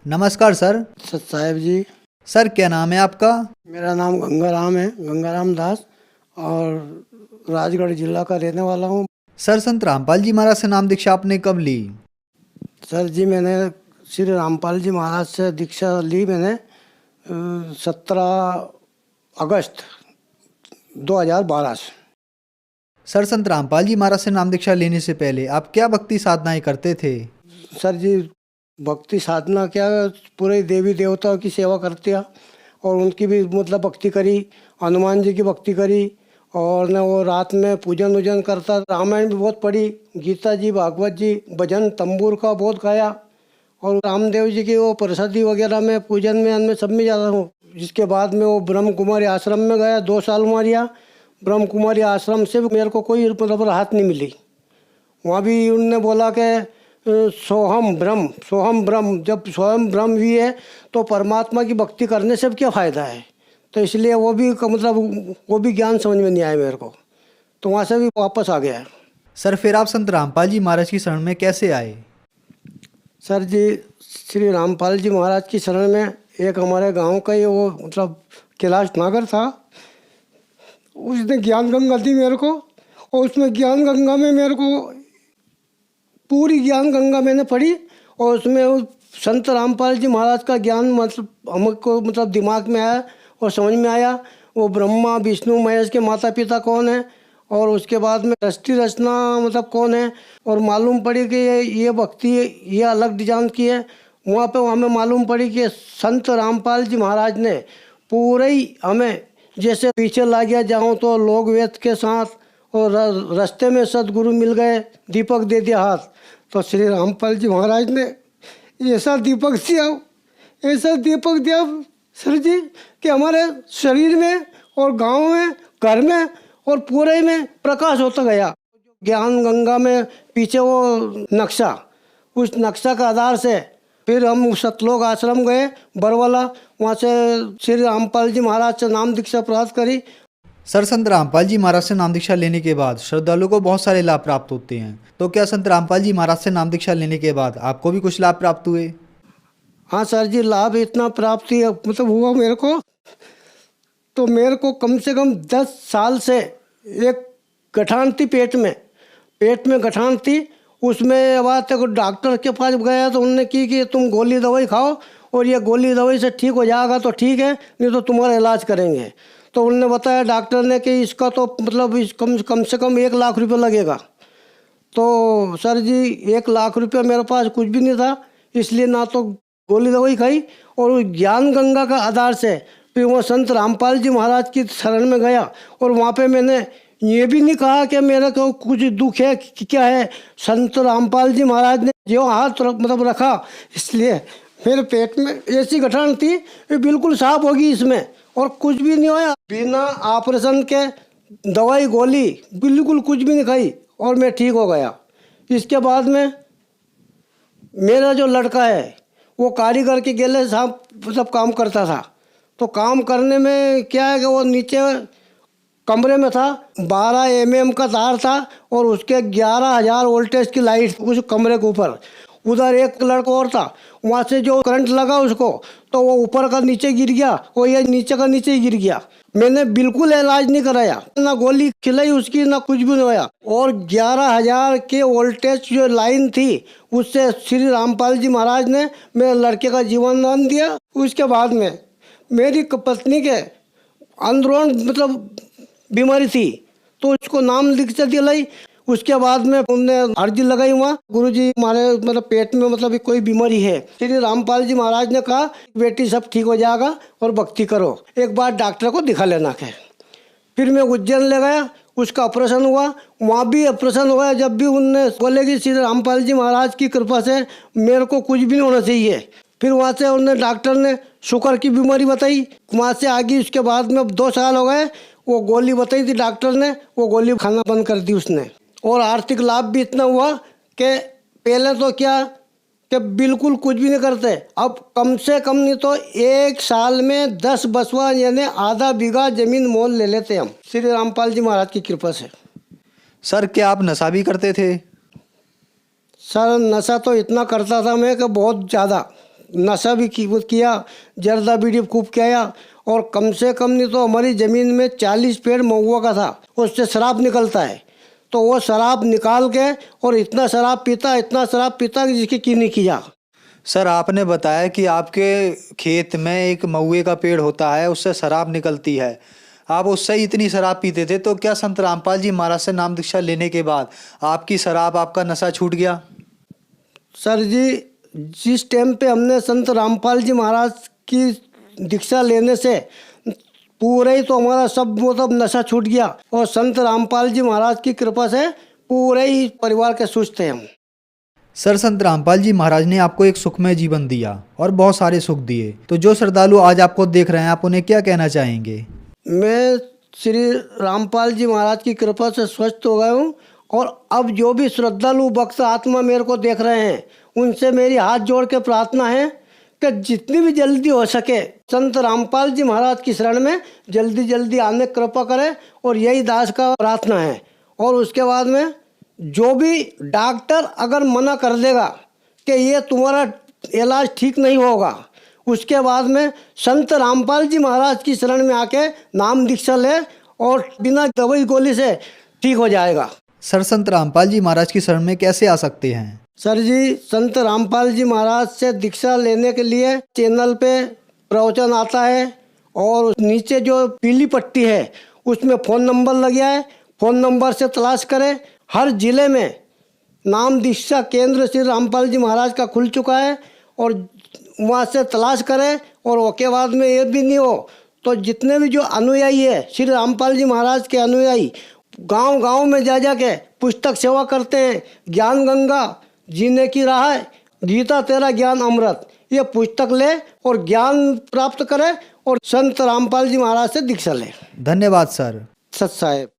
नमस्कार सर। साहब जी। सर क्या नाम है आपका? मेरा नाम गंगाराम है, गंगाराम दास, और राजगढ़ जिला का रहने वाला हूँ। सर संत रामपाल जी महाराज से नाम दीक्षा आपने कब ली? सर जी, मैंने श्री रामपाल जी महाराज से दीक्षा ली मैंने 17 अगस्त 2012 से। सर संत रामपाल जी महाराज से नाम दीक्षा लेने से पहले आप क्या भक्ति साधनाएं करते थे? सर जी, भक्ति साधना क्या, पूरे देवी देवताओं की सेवा करते हैं और उनकी भी मतलब भक्ति करी। हनुमान जी की भक्ति करी और न वो रात में पूजन वूजन करता। रामायण भी बहुत पढ़ी, गीता जी, भागवत जी, भजन तंबूर का बहुत गाया, और रामदेव जी की वो प्रसादी वगैरह में पूजन में अनमें सब में जाता हूँ। जिसके बाद में वो ब्रह्म कुमारी आश्रम में गया, 2 साल वहाँ रिया। ब्रह्म कुमारी आश्रम से मेरे को कोई मतलब राहत नहीं मिली। वहाँ भी उनने बोला कि सोहम ब्रह्म, सोहम ब्रह्म। जब स्वयं ब्रह्म भी है तो परमात्मा की भक्ति करने से क्या फ़ायदा है। तो इसलिए वो भी मतलब वो भी ज्ञान समझ में नहीं आया मेरे को, तो वहाँ से भी वापस आ गया। सर फिर आप संत रामपाल जी महाराज की शरण में कैसे आए? सर जी, श्री रामपाल जी महाराज की शरण में एक हमारे गांव का ही वो मतलब कैलाश नागर था, उसने ज्ञान गंगा दी मेरे को, और उसमें ज्ञान गंगा में मेरे को पूरी ज्ञान गंगा मैंने पढ़ी, और उसमें उस संत रामपाल जी महाराज का ज्ञान मतलब हमको मतलब दिमाग में आया और समझ में आया। वो ब्रह्मा विष्णु महेश के माता पिता कौन है, और उसके बाद में सृष्टि रचना मतलब कौन है, और मालूम पड़ी कि ये भक्ति ये अलग डिजाइन की है। वहाँ पे हमें मालूम पड़ी कि संत रामपाल जी महाराज ने पूरे ही हमें, जैसे पीछे ला गया जाऊँ तो लोक वेद के साथ, और रास्ते में सदगुरु मिल गए, दीपक दे दिया हाथ। तो श्री रामपाल जी महाराज ने ऐसा दीपक दिया, ऐसा दीपक दिया सर जी, कि हमारे शरीर में और गांव में, घर में और पूरे में प्रकाश होता गया। ज्ञान गंगा में पीछे वो नक्शा, उस नक्शा का आधार से फिर हम सतलोक आश्रम गए बरवाला। वहाँ से श्री रामपाल जी महाराज से नाम दीक्षा प्राप्त करी। सर संत रामपाल जी महाराज से नाम दीक्षा लेने के बाद श्रद्धालुओं को बहुत सारे लाभ प्राप्त होते हैं, तो क्या संत रामपाल जी महाराज से नाम दीक्षा लेने के बाद आपको भी कुछ लाभ प्राप्त हुए? हाँ सर जी, लाभ इतना प्राप्त ही मतलब हुआ मेरे को, तो मेरे को कम से कम 10 साल से एक गठान थी पेट में गठान थी। उसमें बात तक डॉक्टर के पास गया तो उन्होंने की कि तुम गोली दवाई खाओ, और ये गोली दवाई से ठीक हो जाएगा तो ठीक है, नहीं तो तुम्हारा इलाज करेंगे। तो उन्होंने बताया डॉक्टर ने कि इसका तो मतलब इस कम से कम 1 लाख रुपये लगेगा। तो सर जी, 1 लाख रुपये मेरे पास कुछ भी नहीं था, इसलिए ना तो गोली दवाई खाई, और उस ज्ञान गंगा का आधार से फिर वो संत रामपाल जी महाराज की शरण में गया। और वहाँ पे मैंने ये भी नहीं कहा कि मेरे को कुछ दुख है कि क्या है। संत रामपाल जी महाराज ने जो हाथ मतलब रखा, इसलिए मेरे पेट में ऐसी गठान थी ये बिल्कुल साफ होगी इसमें, और कुछ भी नहीं होया। बिना ऑपरेशन के दवाई गोली बिल्कुल कुछ भी नहीं खाई, और मैं ठीक हो गया। इसके बाद में मेरा जो लड़का है वो कारीगर के गेले साहब सब काम करता था। तो काम करने में क्या है कि वो नीचे कमरे में था, 12 mm का तार था, और उसके 11,000 वोल्टेज की लाइट उस कमरे के ऊपर। उधर एक लड़का और था, वहाँ से जो करंट लगा उसको, तो वो ऊपर का नीचे गिर गया, और ये नीचे का नीचे ही गिर गया। मैंने बिल्कुल इलाज नहीं कराया, ना गोली खिलाई उसकी, ना कुछ भी नहीं हुआ। और 11,000 के वोल्टेज जो लाइन थी उससे श्री रामपाल जी महाराज ने मेरे लड़के का जीवन दान दिया। उसके बाद में मेरी पत्नी के अंदरून मतलब बीमारी थी, तो उसको नाम दीक्षा दिलाई। उसके बाद में उनने अर्जी लगाई वहाँ, गुरुजी हमारे मतलब पेट में मतलब कोई बीमारी है। श्री रामपाल जी महाराज ने कहा बेटी सब ठीक हो जाएगा और भक्ति करो, एक बार डॉक्टर को दिखा लेना के। फिर मैं उज्जैन ले गया, उसका ऑपरेशन हुआ। वहाँ भी ऑपरेशन हुआ, जब भी उनने बोले कि श्री रामपाल जी महाराज की कृपा से मेरे को कुछ भी नहीं होना चाहिए। फिर वहाँ से उन्होंने डॉक्टर ने शुगर की बीमारी बताई, वहाँ से आगे। उसके बाद में 2 साल हो गए, वो गोली बताई थी डॉक्टर ने, वो गोली खाना बंद कर दी उसने। और आर्थिक लाभ भी इतना हुआ कि पहले तो क्या कि बिल्कुल कुछ भी नहीं करते, अब कम से कम नहीं तो 1 साल में 10 बसवा यानी आधा बीघा जमीन मोल ले लेते हम, श्री रामपाल जी महाराज की कृपा से। सर क्या आप नशा भी करते थे? सर नशा तो इतना करता था मैं कि बहुत ज़्यादा, नशा भी किया, जर्दा बीड़ी खूब किया, और कम से कम नहीं तो हमारी ज़मीन में 40 पेड़ महुआ का था, उससे शराब निकलता है। तो वो शराब निकाल के और इतना शराब पीता कि जिसकी कीनी किया। सर आपने बताया कि आपके खेत में एक महुए का पेड़ होता है, उससे शराब निकलती है, आप उससे ही इतनी शराब पीते थे। तो क्या संत रामपाल जी महाराज से नाम दीक्षा लेने के बाद आपकी शराब, आपका नशा छूट गया? सर जी, जिस टाइम पे हमने संत रामपाल जी महाराज की दीक्षा लेने से पूरे ही तो हमारा सब मतलब नशा छूट गया, और संत रामपाल जी महाराज की कृपा से पूरे ही परिवार के सुख थे हम। सर संत रामपाल जी महाराज ने आपको एक सुखमय जीवन दिया और बहुत सारे सुख दिए, तो जो श्रद्धालु आज आपको देख रहे हैं, आप उन्हें क्या कहना चाहेंगे? मैं श्री रामपाल जी महाराज की कृपा से स्वस्थ हो गया हूँ, और अब जो भी श्रद्धालु भक्त आत्मा मेरे को देख रहे हैं, उनसे मेरी हाथ जोड़ के प्रार्थना है कि जितनी भी जल्दी हो सके संत रामपाल जी महाराज की शरण में जल्दी जल्दी आने की कृपा करें, और यही दास का प्रार्थना है। और उसके बाद में जो भी डॉक्टर अगर मना कर देगा कि ये तुम्हारा इलाज ठीक नहीं होगा, उसके बाद में संत रामपाल जी महाराज की शरण में आके नाम दीक्षा ले, और बिना दवाई गोली से ठीक हो जाएगा। सर संत रामपाल जी महाराज की शरण में कैसे आ सकते हैं? सर जी, संत रामपाल जी महाराज से दीक्षा लेने के लिए चैनल पे प्रवचन आता है, और नीचे जो पीली पट्टी है उसमें फ़ोन नंबर लग गया है, फ़ोन नंबर से तलाश करें। हर जिले में नाम दीक्षा केंद्र श्री रामपाल जी महाराज का खुल चुका है, और वहाँ से तलाश करें। और उसके बाद में ये भी नहीं हो तो जितने भी जो अनुयायी है श्री रामपाल जी महाराज के अनुयायी, गांव गांव में जा जा के पुस्तक सेवा करते हैं। ज्ञान गंगा, जीने की राह है, गीता तेरा ज्ञान अमृत, ये पुस्तक ले और ज्ञान प्राप्त करें, और संत रामपाल जी महाराज से दीक्षा ले। धन्यवाद सर। सत साहेब।